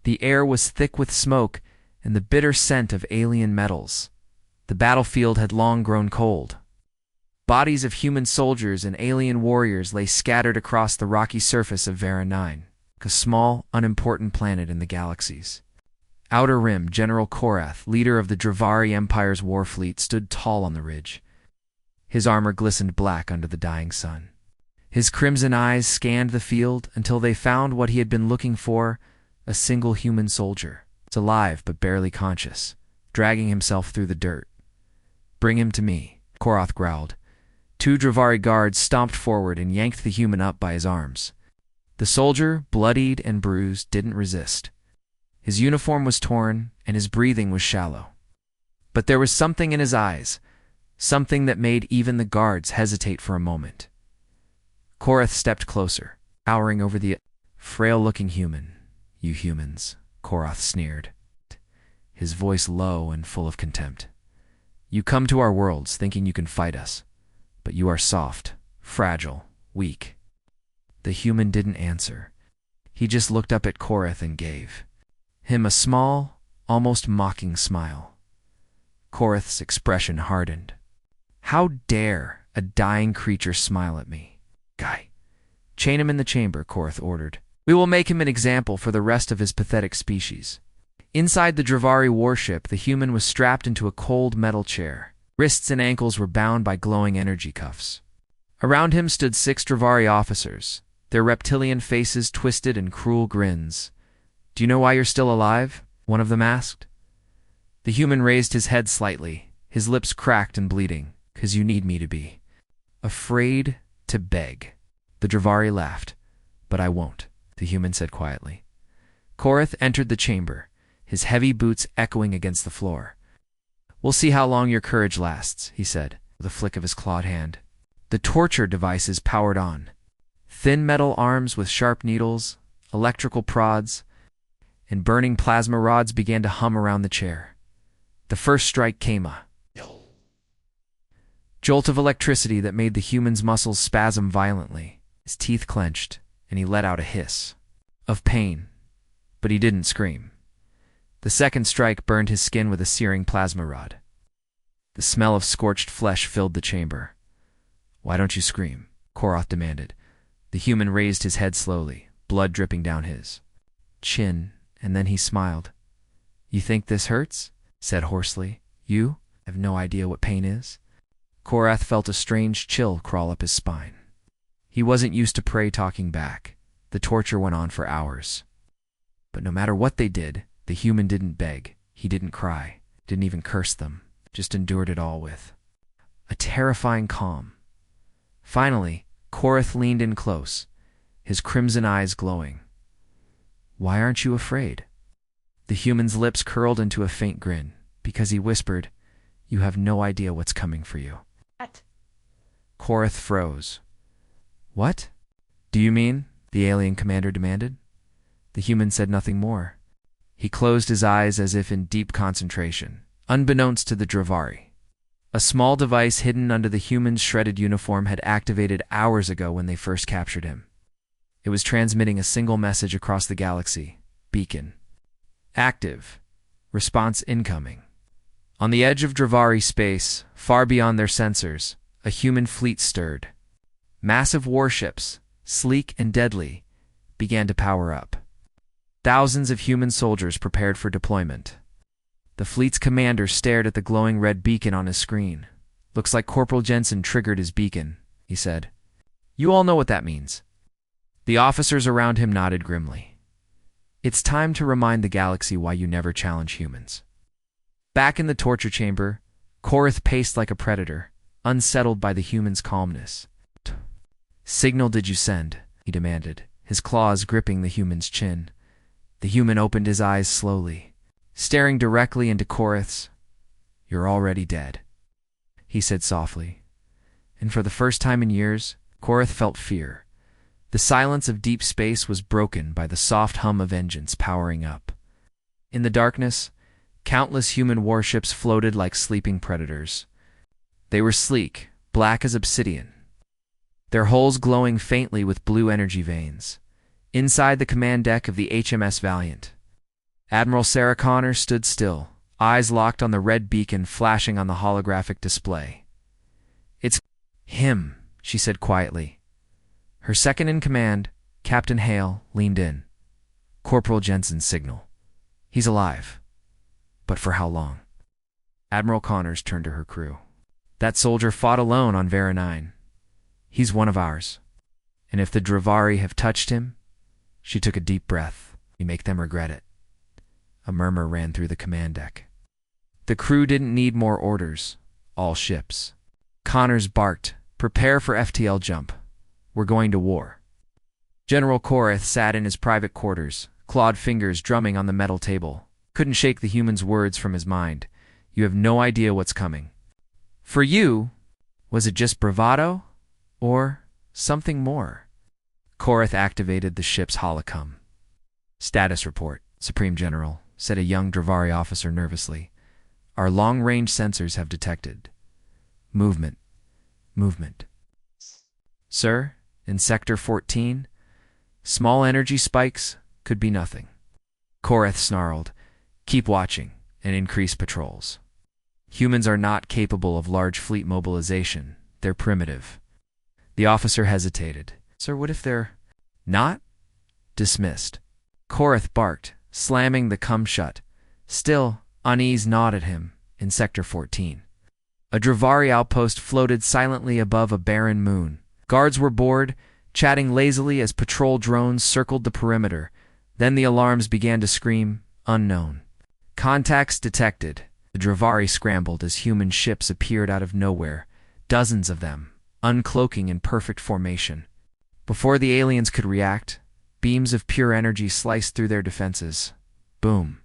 The air was thick with smoke and the bitter scent of alien metals. The battlefield had long grown cold. Bodies of human soldiers and alien warriors lay scattered across the rocky surface of Vera 9, a small, unimportant planet in the galaxies. Outer Rim General Korath, leader of the Dravari Empire's war fleet, stood tall on the ridge. His armor glistened black under the dying sun. His crimson eyes scanned the field until they found what he had been looking for, a single human soldier. It's alive but barely conscious, dragging himself through the dirt. "Bring him to me," Korath growled. 2 Dravari guards stomped forward and yanked the human up by his arms. The soldier, bloodied and bruised, didn't resist. His uniform was torn and his breathing was shallow. But there was something in his eyes, something that made even the guards hesitate for a moment. Korath stepped closer, towering over the frail-looking human. "You humans," Korath sneered, his voice low and full of contempt. "You come to our worlds thinking you can fight us, but you are soft, fragile, weak." The human didn't answer. He just looked up at Korath and gave him a small, almost mocking smile. Korath's expression hardened. "How dare a dying creature smile at me? Guy, chain him in the chamber," Korath ordered. "We will make him an example for the rest of his pathetic species." Inside the Dravari warship, the human was strapped into a cold metal chair. Wrists and ankles were bound by glowing energy cuffs. Around him stood 6 Dravari officers, their reptilian faces twisted in cruel grins. "Do you know why you're still alive?" one of them asked. The human raised his head slightly, his lips cracked and bleeding. "'Cause you need me to be." "Afraid to beg." The Dravari laughed. "But I won't," the human said quietly. Korath entered the chamber, his heavy boots echoing against the floor. "We'll see how long your courage lasts," he said, with a flick of his clawed hand. The torture devices powered on. Thin metal arms with sharp needles, electrical prods, and burning plasma rods began to hum around the chair. The first strike came, a jolt of electricity that made the human's muscles spasm violently. His teeth clenched, and he let out a hiss of pain, but he didn't scream. The second strike burned his skin with a searing plasma rod. The smell of scorched flesh filled the chamber. "Why don't you scream?" Korath demanded. The human raised his head slowly, blood dripping down his chin, and then he smiled. "You think this hurts?" said hoarsely. "You have no idea what pain is?" Korath felt a strange chill crawl up his spine. He wasn't used to prey talking back. The torture went on for hours. But no matter what they did, the human didn't beg, he didn't cry, didn't even curse them, just endured it all with a terrifying calm. Finally, Korath leaned in close, his crimson eyes glowing. "Why aren't you afraid?" The human's lips curled into a faint grin, because he whispered, "You have no idea what's coming for you." What? Korath froze. "What do you mean?" the alien commander demanded. The human said nothing more. He closed his eyes as if in deep concentration, unbeknownst to the Dravari. A small device hidden under the human's shredded uniform had activated hours ago when they first captured him. It was transmitting a single message across the galaxy. "Beacon. Active. Response incoming." On the edge of Dravari space, far beyond their sensors, a human fleet stirred. Massive warships, sleek and deadly, began to power up. Thousands of human soldiers prepared for deployment. The fleet's commander stared at the glowing red beacon on his screen. "Looks like Corporal Jensen triggered his beacon," he said. "You all know what that means." The officers around him nodded grimly. "It's time to remind the galaxy why you never challenge humans." Back in the torture chamber, Korath paced like a predator, unsettled by the human's calmness. "Signal did you send?" he demanded, his claws gripping the human's chin. The human opened his eyes slowly, staring directly into Korath's. "You're already dead," he said softly. And for the first time in years, Korath felt fear. The silence of deep space was broken by the soft hum of engines powering up. In the darkness, countless human warships floated like sleeping predators. They were sleek, black as obsidian, their hulls glowing faintly with blue energy veins. Inside the command deck of the HMS Valiant, Admiral Sarah Connor stood still, eyes locked on the red beacon flashing on the holographic display. "It's him," she said quietly. Her second-in-command, Captain Hale, leaned in. "Corporal Jensen's signal. He's alive. But for how long?" Admiral Connors turned to her crew. "That soldier fought alone on Vera 9. He's one of ours. And if the Dravari have touched him—" She took a deep breath. "We make them regret it." A murmur ran through the command deck. The crew didn't need more orders. All ships. Connors barked, "Prepare for FTL jump. We're going to war." General Korath sat in his private quarters, clawed fingers drumming on the metal table. Couldn't shake the human's words from his mind. "You have no idea what's coming. For you, was it just bravado? Or something more?" Korath activated the ship's holocom. "Status report, Supreme General," said a young Dravari officer nervously. "Our long-range sensors have detected movement. Sir, in Sector 14, small energy spikes could be nothing." Korath snarled, "Keep watching and increase patrols. Humans are not capable of large fleet mobilization. They're primitive." The officer hesitated. "Sir, what if they're not?" "Dismissed." Korath barked, slamming the com shut. Still, unease gnawed at him. In Sector 14. A Dravari outpost floated silently above a barren moon. Guards were bored, chatting lazily as patrol drones circled the perimeter. Then the alarms began to scream, "Unknown." Contacts detected. The Dravari scrambled as human ships appeared out of nowhere, dozens of them, uncloaking in perfect formation. Before the aliens could react, beams of pure energy sliced through their defenses. Boom.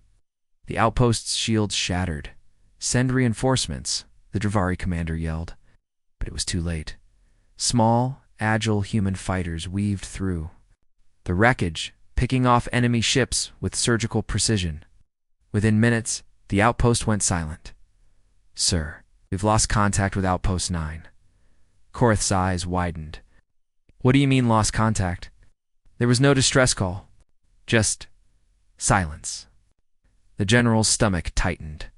The outpost's shields shattered. "Send reinforcements," the Dravari commander yelled. But it was too late. Small, agile human fighters weaved through the wreckage, picking off enemy ships with surgical precision. Within minutes, the outpost went silent. "Sir, we've lost contact with Outpost 9. Korath's eyes widened. "What do you mean lost contact?" "There was no distress call. Just silence." The general's stomach tightened.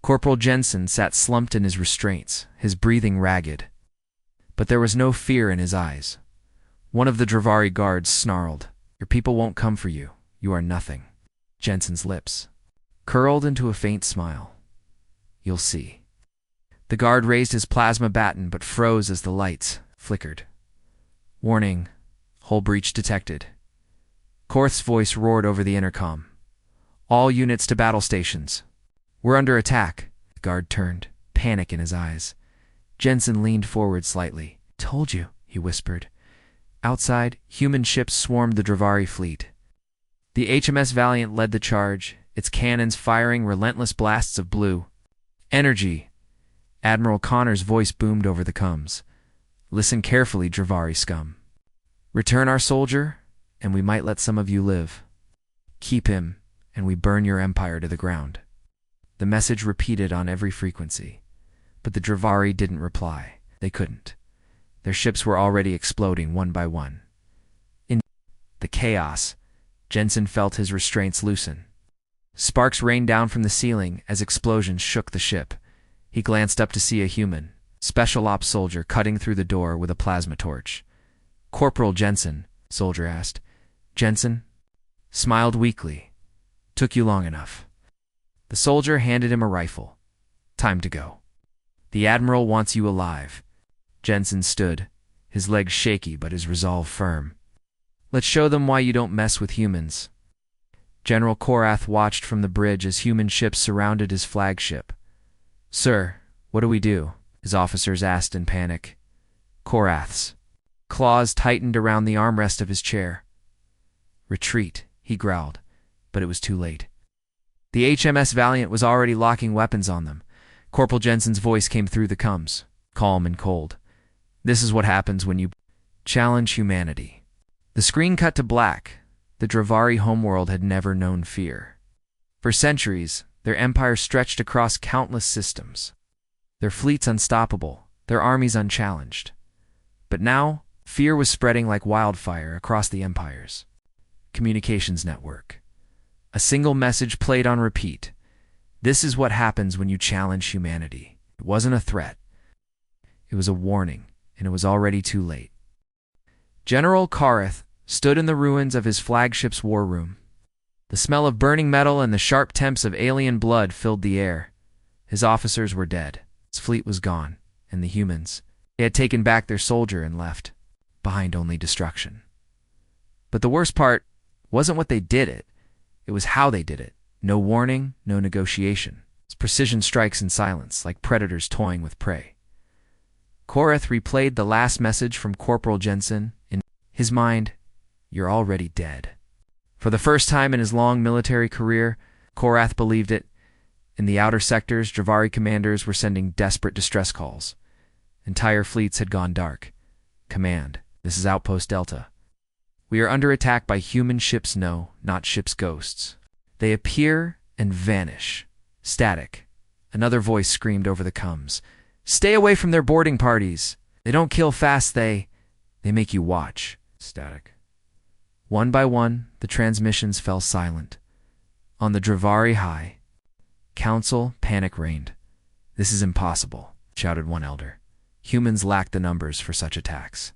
Corporal Jensen sat slumped in his restraints, his breathing ragged. But there was no fear in his eyes. One of the Dravari guards snarled, "Your people won't come for you. You are nothing." Jensen's lips curled into a faint smile. "You'll see." The guard raised his plasma baton but froze as the lights flickered. "Warning, hull breach detected." Korath's voice roared over the intercom. "All units to battle stations. We're under attack." The guard turned, panic in his eyes. Jensen leaned forward slightly. "Told you," he whispered. Outside, human ships swarmed the Dravari fleet. The HMS Valiant led the charge, its cannons firing relentless blasts of blue energy. Admiral Connor's voice boomed over the coms. "Listen carefully, Dravari scum. Return our soldier, and we might let some of you live. Keep him, and we burn your empire to the ground." The message repeated on every frequency. But the Dravari didn't reply. They couldn't. Their ships were already exploding one by one. In the chaos, Jensen felt his restraints loosen. Sparks rained down from the ceiling as explosions shook the ship. He glanced up to see a human, special ops soldier cutting through the door with a plasma torch. "Corporal Jensen," soldier asked. Jensen smiled weakly. "Took you long enough." The soldier handed him a rifle. "Time to go. The Admiral wants you alive." Jensen stood, his legs shaky but his resolve firm. "Let's show them why you don't mess with humans." General Korath watched from the bridge as human ships surrounded his flagship. "Sir, what do we do?" his officers asked in panic. Korath's claws tightened around the armrest of his chair. "Retreat," he growled, but it was too late. The HMS Valiant was already locking weapons on them. Corporal Jensen's voice came through the coms, calm and cold. "This is what happens when you challenge humanity." The screen cut to black. The Dravari homeworld had never known fear. For centuries, their empire stretched across countless systems. Their fleets unstoppable, their armies unchallenged. But now, fear was spreading like wildfire across the empires. Communications network. A single message played on repeat. This is what happens when you challenge humanity. It wasn't a threat. It was a warning, and it was already too late. General Kareth stood in the ruins of his flagship's war room. The smell of burning metal and the sharp temps of alien blood filled the air. His officers were dead. His fleet was gone, and the humans, they had taken back their soldier and left behind only destruction. But the worst part wasn't what they did it was how they did it. No warning, no negotiation. It's precision strikes in silence, like predators toying with prey. Kareth replayed the last message from Corporal Jensen. In his mind, you're already dead. For the first time in his long military career, Kareth believed it. In the outer sectors, Dravari commanders were sending desperate distress calls. Entire fleets had gone dark. Command, this is Outpost Delta. We are under attack by human ships, no, not ships' ghosts. They appear and vanish. Static. Another voice screamed over the comms. Stay away from their boarding parties. They don't kill fast, they make you watch. Static. One by one, the transmissions fell silent. On the Dravari High, Council panic reigned. This is impossible, shouted one elder. Humans lack the numbers for such attacks.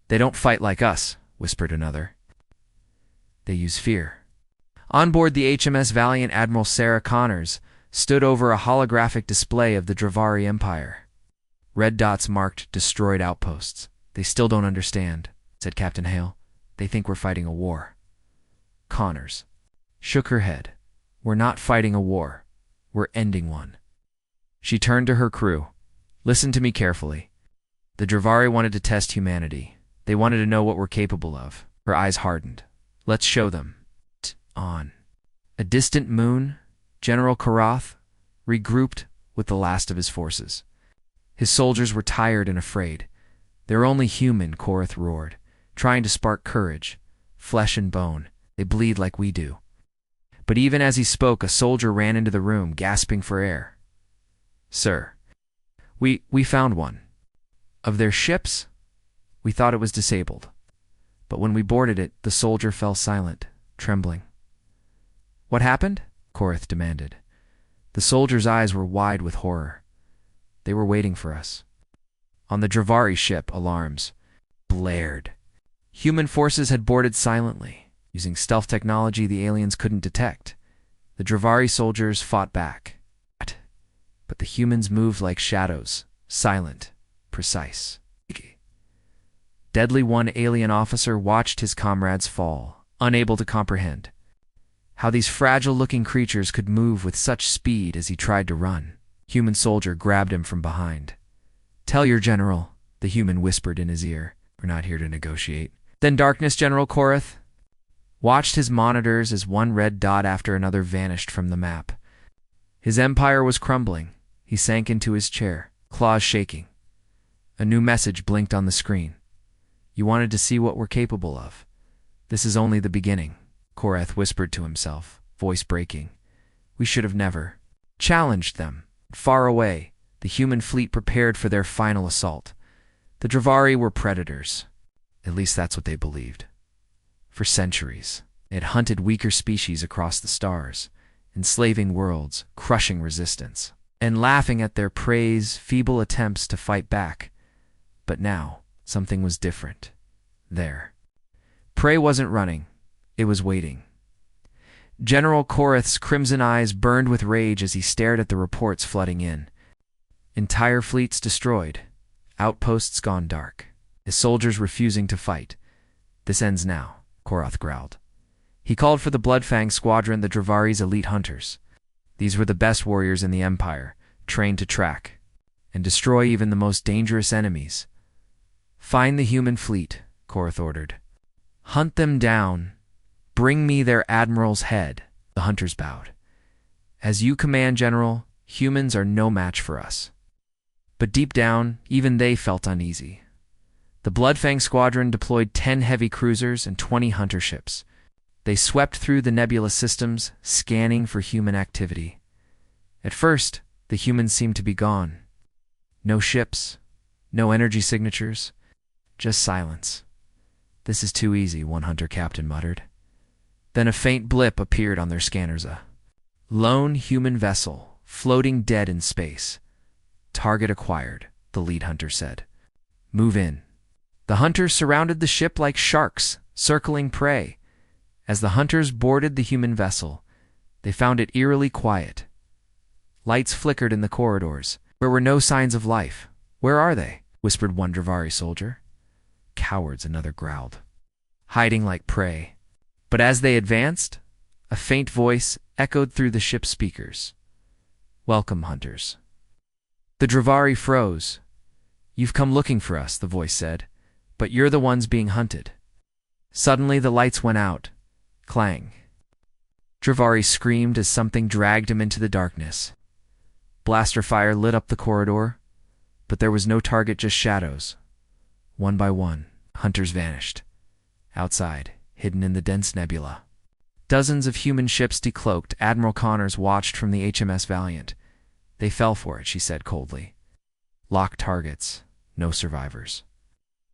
They don't fight like us, whispered another. They use fear. On board the HMS Valiant, Admiral Sarah Connors stood over a holographic display of the Dravari Empire. Red dots marked destroyed outposts. They still don't understand, said Captain Hale. They think we're fighting a war. Connors shook her head. We're not fighting a war. We're ending one. She turned to her crew. Listen to me carefully. The Dravari wanted to test humanity. They wanted to know what we're capable of. Her eyes hardened. Let's show them. On a distant moon, General Kareth regrouped with the last of his forces. His soldiers were tired and afraid. They're only human, Kareth roared, trying to spark courage, flesh and bone. They bleed like we do. But even as he spoke, a soldier ran into the room, gasping for air. Sir, we found one. Of their ships, we thought it was disabled. But when we boarded it, the soldier fell silent, trembling. What happened? Kareth demanded. The soldier's eyes were wide with horror. They were waiting for us. On the Dravari ship, alarms blared. Human forces had boarded silently, using stealth technology the aliens couldn't detect. The Dravari soldiers fought back. But the humans moved like shadows, silent, precise. Deadly, one alien officer watched his comrades fall, unable to comprehend how these fragile-looking creatures could move with such speed as he tried to run. Human soldier grabbed him from behind. Tell your general, the human whispered in his ear. We're not here to negotiate. Then darkness, General Kareth watched his monitors as one red dot after another vanished from the map. His empire was crumbling. He sank into his chair, claws shaking. A new message blinked on the screen. You wanted to see what we're capable of. This is only the beginning, Kareth whispered to himself, voice breaking. We should have never challenged them. Far away, the human fleet prepared for their final assault. The Dravari were predators. At least that's what they believed. For centuries, they had hunted weaker species across the stars, enslaving worlds, crushing resistance, and laughing at their prey's feeble attempts to fight back. But now, something was different. There. Prey wasn't running. It was waiting. General Kareth's crimson eyes burned with rage as he stared at the reports flooding in. Entire fleets destroyed. Outposts gone dark. His soldiers refusing to fight. This ends now, Kareth growled. He called for the Bloodfang Squadron, the Dravari's elite hunters. These were the best warriors in the Empire, trained to track and destroy even the most dangerous enemies. Find the human fleet, Kareth ordered. Hunt them down. Bring me their admiral's head. The hunters bowed. As you command, General, humans are no match for us. But deep down, even they felt uneasy. The Bloodfang Squadron deployed 10 heavy cruisers and 20 hunter ships. They swept through the nebula systems, scanning for human activity. At first, the humans seemed to be gone. No ships, no energy signatures, just silence. This is too easy, one hunter captain muttered. Then a faint blip appeared on their scanners. A lone human vessel, floating dead in space. Target acquired, the lead hunter said. Move in. The hunters surrounded the ship like sharks, circling prey. As the hunters boarded the human vessel, they found it eerily quiet. Lights flickered in the corridors. There were no signs of life. Where are they? Whispered one Dravari soldier. Cowards, another growled. Hiding like prey. But as they advanced, a faint voice echoed through the ship's speakers. Welcome, hunters. The Dravari froze. You've come looking for us, the voice said, but you're the ones being hunted. Suddenly the lights went out. Clang. Dravari screamed as something dragged him into the darkness. Blaster fire lit up the corridor, but there was no target, just shadows. One by one, hunters vanished. Outside, hidden in the dense nebula. Dozens of human ships decloaked. Admiral Connors watched from the HMS Valiant. They fell for it, she said coldly. Locked targets, no survivors.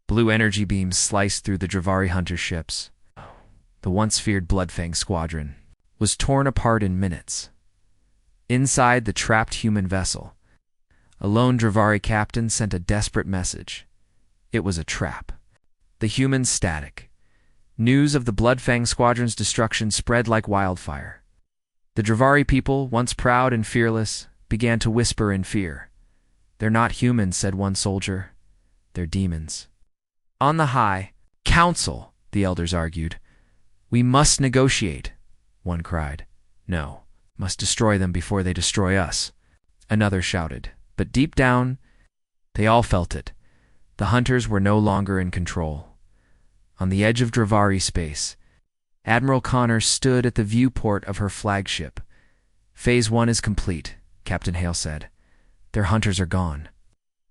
Blue energy beams sliced through the Dravari hunter ships. The once feared Bloodfang squadron was torn apart in minutes. Inside the trapped human vessel, a lone Dravari captain sent a desperate message. It was a trap. The humans static. News of the Bloodfang squadron's destruction spread like wildfire. The Dravari people, once proud and fearless, began to whisper in fear. They're not humans, said one soldier. They're demons. On the high council, the elders argued. We must negotiate, one cried. No, must destroy them before they destroy us, another shouted. But deep down, they all felt it. The hunters were no longer in control. On the edge of Dravari space, Admiral Connors stood at the viewport of her flagship. Phase 1 is complete, Captain Hale said. Their hunters are gone.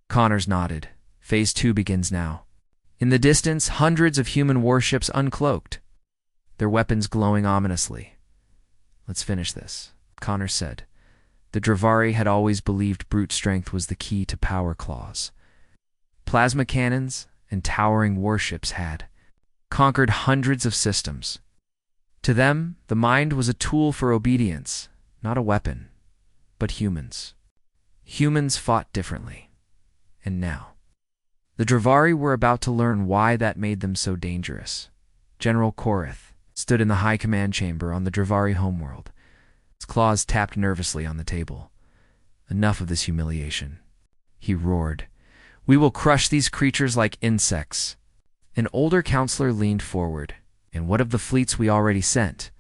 Connors nodded. Phase 2 begins now. In the distance, hundreds of human warships uncloaked, their weapons glowing ominously. Let's finish this, Connors said. The Dravari had always believed brute strength was the key to power claws. Plasma cannons and towering warships had conquered hundreds of systems. To them, the mind was a tool for obedience, not a weapon, but humans. Humans fought differently. And now, the Dravari were about to learn why that made them so dangerous. General Korath stood in the high command chamber on the Dravari homeworld. His claws tapped nervously on the table. Enough of this humiliation. He roared. We will crush these creatures like insects. An older counselor leaned forward. And what of the fleets we already sent?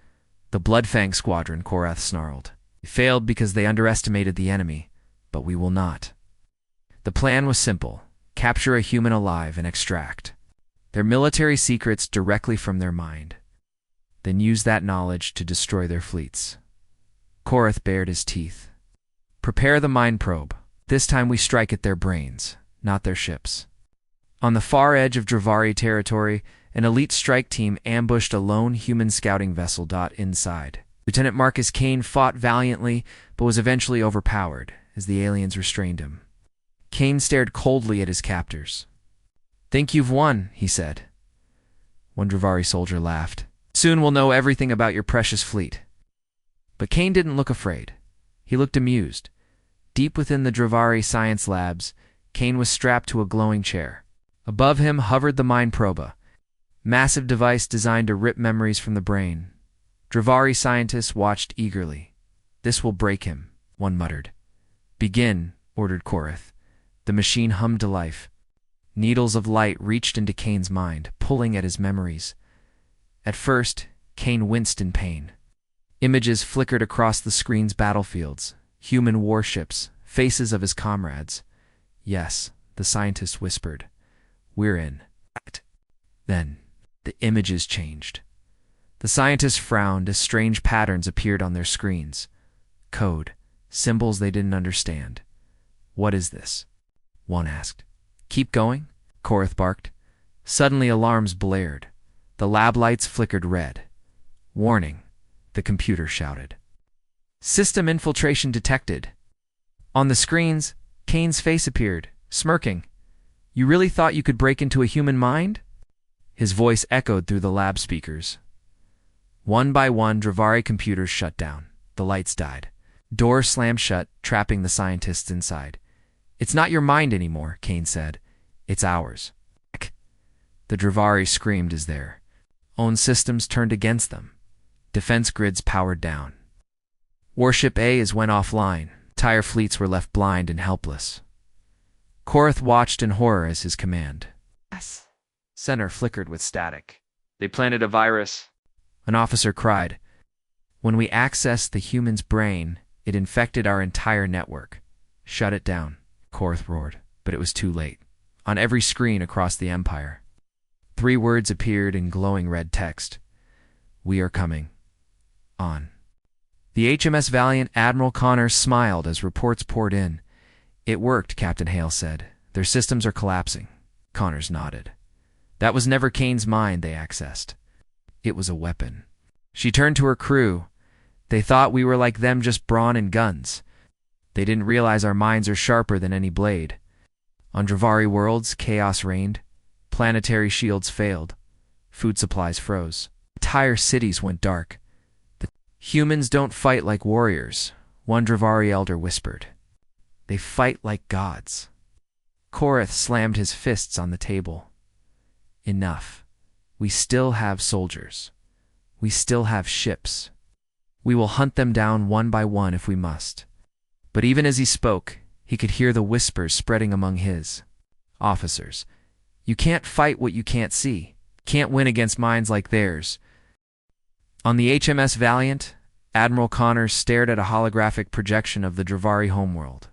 The Bloodfang squadron, Korath snarled. They failed because they underestimated the enemy, but we will not. The plan was simple. Capture a human alive and extract their military secrets directly from their mind. Then use that knowledge to destroy their fleets. Korath bared his teeth. Prepare the mind probe. This time we strike at their brains, not their ships. On the far edge of Dravari territory, an elite strike team ambushed a lone human scouting vessel. Inside, Lieutenant Marcus Kane fought valiantly, but was eventually overpowered as the aliens restrained him. Kane stared coldly at his captors. Think you've won, he said. One Dravari soldier laughed. Soon we'll know everything about your precious fleet. But Kane didn't look afraid. He looked amused. Deep within the Dravari science labs, Kane was strapped to a glowing chair. Above him hovered the Mind Proba, massive device designed to rip memories from the brain. Dravari scientists watched eagerly. This will break him, one muttered. Begin, ordered Korath. The machine hummed to life. Needles of light reached into Kane's mind, pulling at his memories. At first, Kane winced in pain. Images flickered across the screen's battlefields, human warships, faces of his comrades. Yes, the scientist whispered. We're in. Then, the images changed. The scientist frowned as strange patterns appeared on their screens. Code, symbols they didn't understand. What is this? One asked. Keep going, Korath barked. Suddenly alarms blared. The lab lights flickered red. Warning, the computer shouted. System infiltration detected. On the screens, Kane's face appeared, smirking. You really thought you could break into a human mind? His voice echoed through the lab speakers. One by one, Dravari computers shut down. The lights died. Doors slammed shut, trapping the scientists inside. "It's not your mind anymore," Kane said. "It's ours." The Dravari screamed as their own systems turned against them. Defense grids powered down. Warship A went offline. Entire fleets were left blind and helpless. Korath watched in horror as his command center flickered with static. "They planted a virus," an officer cried. "When we accessed the human's brain, it infected our entire network." "Shut it down," Korath roared, but it was too late. On every screen across the Empire, 3 words appeared in glowing red text. "We are coming. On." The HMS Valiant Admiral Connors smiled as reports poured in. "It worked," Captain Hale said. "Their systems are collapsing." Connors nodded. "That was never Kane's mind they accessed. It was a weapon." She turned to her crew. "They thought we were like them, just brawn and guns. They didn't realize our minds are sharper than any blade." On Dravari worlds, chaos reigned. Planetary shields failed. Food supplies froze. Entire cities went dark. "The humans don't fight like warriors," one Dravari elder whispered. "They fight like gods." Korath slammed his fists on the table. "Enough. We still have soldiers. We still have ships. We will hunt them down one by one if we must." But even as he spoke, he could hear the whispers spreading among his officers. "You can't fight what you can't see. Can't win against minds like theirs." On the HMS Valiant, Admiral Connors stared at a holographic projection of the Dravari homeworld.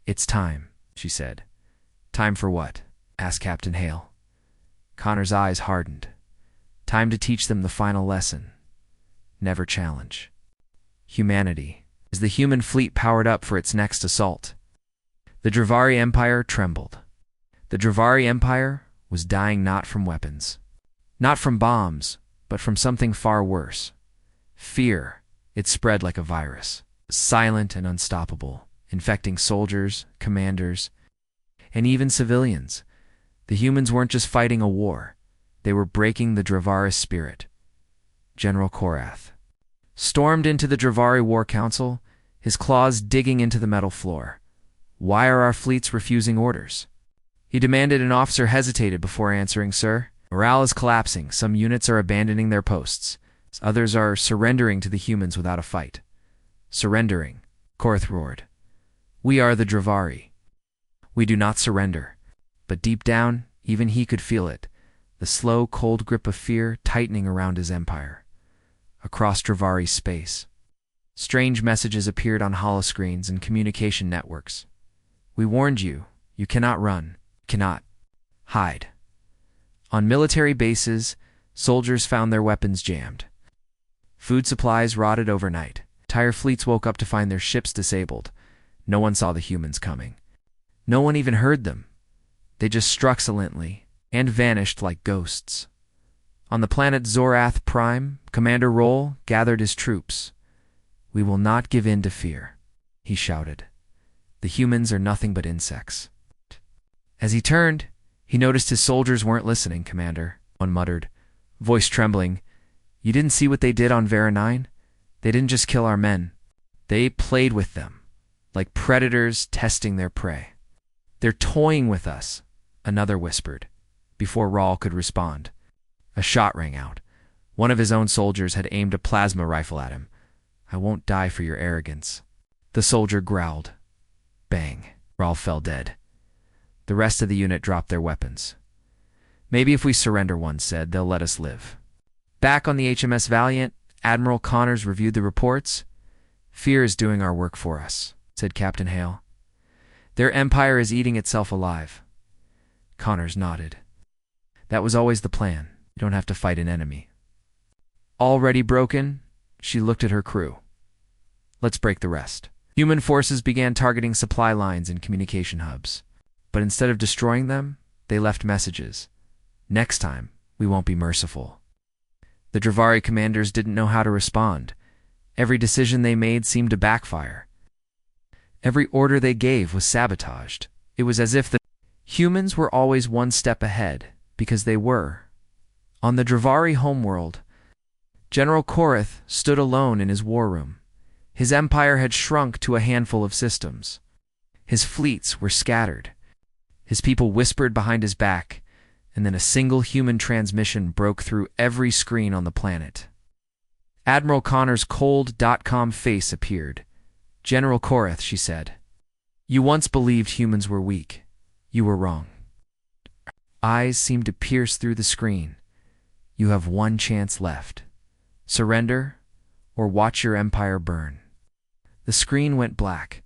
"It's time," she said. "Time for what?" asked Captain Hale. Connor's eyes hardened. "Time to teach them the final lesson. Never challenge humanity." As the human fleet powered up for its next assault, the Dravari Empire trembled. The Dravari Empire was dying not from weapons, not from bombs, but from something far worse. Fear. It spread like a virus, silent and unstoppable, infecting soldiers, commanders, and even civilians. The humans weren't just fighting a war. They were breaking the Dravari spirit. General Korath stormed into the Dravari War Council, his claws digging into the metal floor. "Why are our fleets refusing orders?" he demanded. An officer hesitated before answering. "Sir, morale is collapsing. Some units are abandoning their posts. Others are surrendering to the humans without a fight." "Surrendering," Korath roared. "We are the Dravari. We do not surrender." But deep down, even he could feel it, the slow, cold grip of fear tightening around his empire. Across Dravari space, strange messages appeared on holoscreens and communication networks. "We warned you. You cannot run. Cannot hide." On military bases, soldiers found their weapons jammed. Food supplies rotted overnight. Entire fleets woke up to find their ships disabled. No one saw the humans coming. No one even heard them. They just struck silently and vanished like ghosts. On the planet Zorath Prime, Commander Roll gathered his troops. "We will not give in to fear," he shouted. "The humans are nothing but insects." As he turned, he noticed his soldiers weren't listening. "Commander," one muttered, voice trembling, "you didn't see what they did on Vera 9? They didn't just kill our men. They played with them, like predators testing their prey." "They're toying with us," another whispered, before Rawl could respond. A shot rang out. One of his own soldiers had aimed a plasma rifle at him. "I won't die for your arrogance." The soldier growled. Bang. Rawl fell dead. The rest of the unit dropped their weapons. "Maybe if we surrender," one said, "they'll let us live." Back on the HMS Valiant, Admiral Connors reviewed the reports. "Fear is doing our work for us," said Captain Hale. "Their empire is eating itself alive." Connors nodded. "That was always the plan. You don't have to fight an enemy." Already broken, she looked at her crew. "Let's break the rest." Human forces began targeting supply lines and communication hubs. But instead of destroying them, they left messages. "Next time, we won't be merciful." The Dravari commanders didn't know how to respond. Every decision they made seemed to backfire. Every order they gave was sabotaged. It was as if the humans were always one step ahead, because they were. On the Dravari homeworld, General Korath stood alone in his war room. His empire had shrunk to a handful of systems. His fleets were scattered. His people whispered behind his back, and then a single human transmission broke through every screen on the planet. Admiral Connor's cold, calm face appeared. "General Korath," she said, "you once believed humans were weak. You were wrong." Eyes seemed to pierce through the screen. "You have one chance left. Surrender, or watch your empire burn." The screen went black.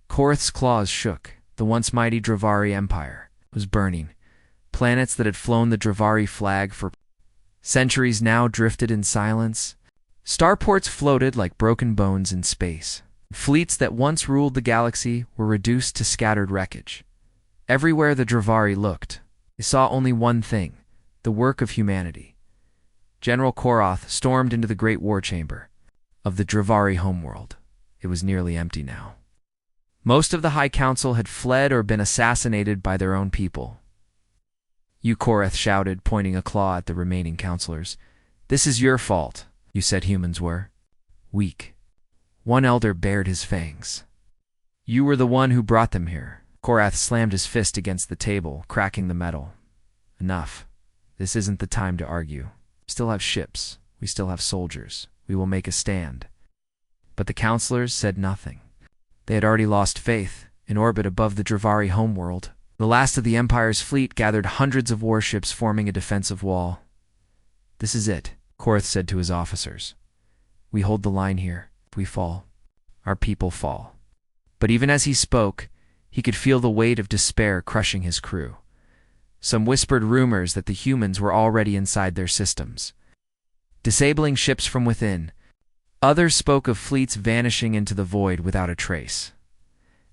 Korath's claws shook. The once mighty Dravari Empire was burning. Planets that had flown the Dravari flag for centuries now drifted in silence. Starports floated like broken bones in space. Fleets that once ruled the galaxy were reduced to scattered wreckage. Everywhere the Dravari looked, they saw only one thing: the work of humanity. General Korath stormed into the great war chamber of the Dravari homeworld. It was nearly empty now. Most of the High Council had fled or been assassinated by their own people. "You," Korath shouted, pointing a claw at the remaining counselors. "This is your fault. You said humans were weak." One elder bared his fangs. "You were the one who brought them here." Korath slammed his fist against the table, cracking the metal. "Enough. This isn't the time to argue. We still have ships. We still have soldiers. We will make a stand." But the counselors said nothing. They had already lost faith. In orbit above the Dravari homeworld, the last of the Empire's fleet gathered hundreds of warships forming a defensive wall. "This is it," Korath said to his officers. "We hold the line here. If we fall, our people fall." But even as he spoke, he could feel the weight of despair crushing his crew. Some whispered rumors that the humans were already inside their systems, disabling ships from within. Others spoke of fleets vanishing into the void without a trace.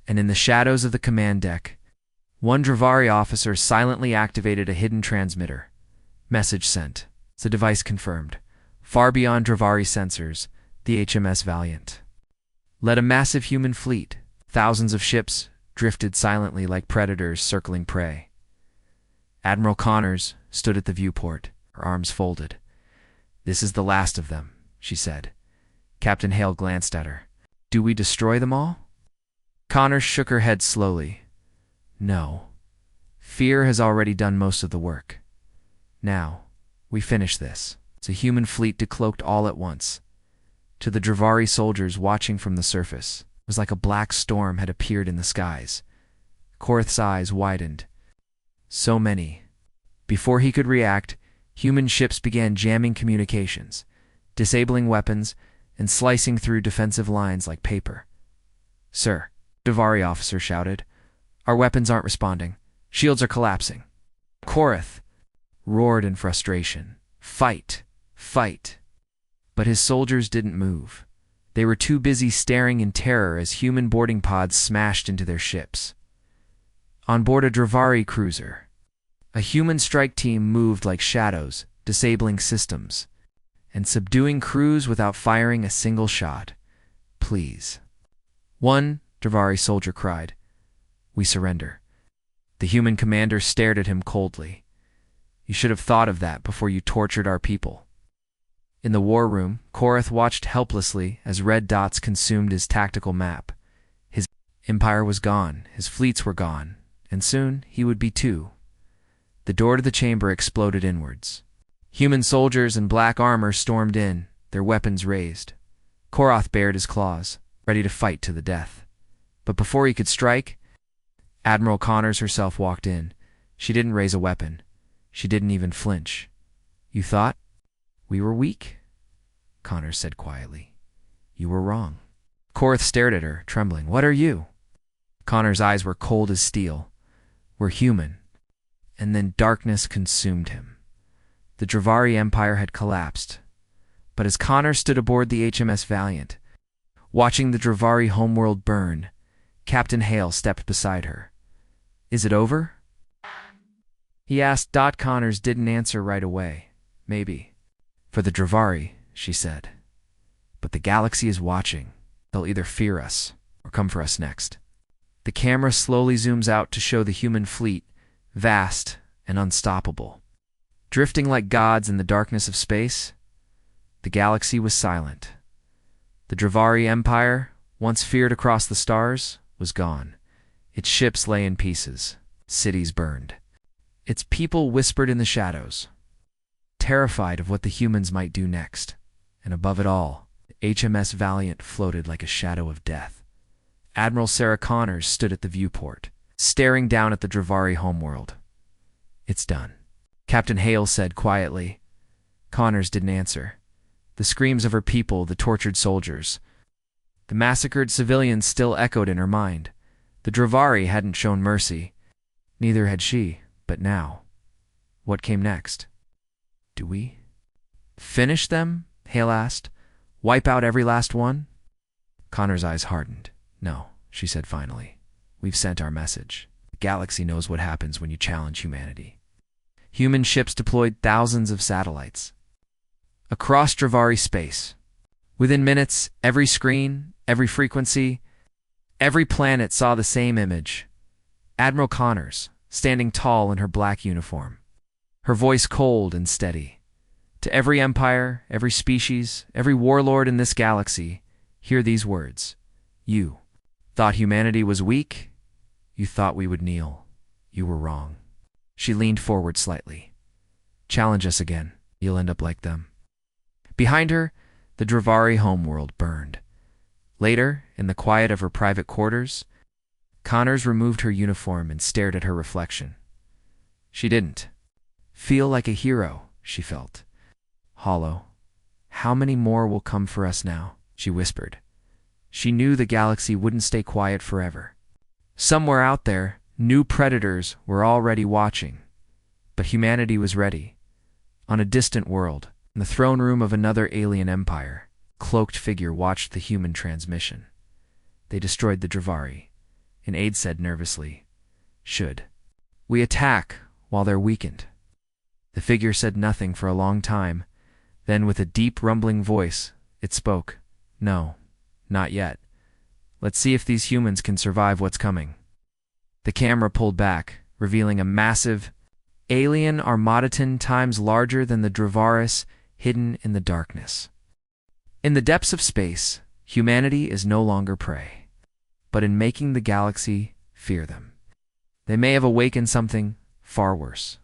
And in the shadows of the command deck, one Dravari officer silently activated a hidden transmitter. Message sent. The device confirmed. Far beyond Dravari sensors, the HMS Valiant led a massive human fleet. Thousands of ships drifted silently like predators circling prey. Admiral Connors stood at the viewport, her arms folded. "This is the last of them," she said. Captain Hale glanced at her. "Do we destroy them all?" Connors shook her head slowly. "No. Fear has already done most of the work. Now, we finish this." It's a human fleet decloaked all at once. To the Dravari soldiers watching from the surface, it was like a black storm had appeared in the skies. Korath's eyes widened. So many. Before he could react, human ships began jamming communications, disabling weapons, and slicing through defensive lines like paper. "Sir," the Dravari officer shouted, "our weapons aren't responding. Shields are collapsing." Korath roared in frustration. "Fight! Fight!" But his soldiers didn't move. They were too busy staring in terror as human boarding pods smashed into their ships. On board a Dravari cruiser, a human strike team moved like shadows, disabling systems and subduing crews without firing a single shot. "Please." One Dravari soldier cried, "We surrender." The human commander stared at him coldly. "You should have thought of that before you tortured our people." In the war room, Korath watched helplessly as red dots consumed his tactical map. His empire was gone, his fleets were gone, and soon he would be too. The door to the chamber exploded inwards. Human soldiers in black armor stormed in, their weapons raised. Korath bared his claws, ready to fight to the death. But before he could strike, Admiral Connors herself walked in. She didn't raise a weapon. She didn't even flinch. "You thought we were weak?" Connors said quietly. "You were wrong." Korath stared at her, trembling. "What are you?" Connors' eyes were cold as steel. "We're human." And then darkness consumed him. The Dravari Empire had collapsed. But as Connor stood aboard the HMS Valiant, watching the Dravari homeworld burn, Captain Hale stepped beside her. "Is it over?" he asked. Connors didn't answer right away. "Maybe. For the Dravari," she said. "But the galaxy is watching. They'll either fear us or come for us next." The camera slowly zooms out to show the human fleet, vast and unstoppable. Drifting like gods in the darkness of space, The galaxy was silent. The Dravari Empire, once feared across the stars, was gone. Its ships lay in pieces. Cities burned. Its people whispered in the shadows, terrified of what the humans might do next. And above it all, the HMS Valiant floated like a shadow of death. Admiral Sarah Connors stood at the viewport, staring down at the Dravari homeworld. "It's done," Captain Hale said quietly. Connors didn't answer. The screams of her people, the tortured soldiers, the massacred civilians still echoed in her mind. The Dravari hadn't shown mercy. Neither had she, but now. What came next? "Do we finish them?" Hale asked. "Wipe out every last one?" Connor's eyes hardened. "No," she said finally. "We've sent our message. The galaxy knows what happens when you challenge humanity." Human ships deployed thousands of satellites across Dravari space. Within minutes, every screen, every frequency, every planet saw the same image. Admiral Connors, standing tall in her black uniform, her voice cold and steady. "To every empire, every species, every warlord in this galaxy, hear these words. You thought humanity was weak? You thought we would kneel. You were wrong." She leaned forward slightly. "Challenge us again. You'll end up like them." Behind her, the Dravari homeworld burned. Later, in the quiet of her private quarters, Connors removed her uniform and stared at her reflection. She didn't feel like a hero, she felt. Hollow. "How many more will come for us now?" she whispered. She knew the galaxy wouldn't stay quiet forever. Somewhere out there, new predators were already watching. But humanity was ready. On a distant world, in the throne room of another alien empire, a cloaked figure watched the human transmission. "They destroyed the Dravari," an aide said nervously. "Should we attack while they're weakened?" The figure said nothing for a long time. Then, with a deep, rumbling voice, it spoke. "No, not yet. Let's see if these humans can survive what's coming." The camera pulled back, revealing a massive alien armada 10 times larger than the Dravaris, hidden in the darkness. In the depths of space, humanity is no longer prey, but in making the galaxy fear them. They may have awakened something far worse.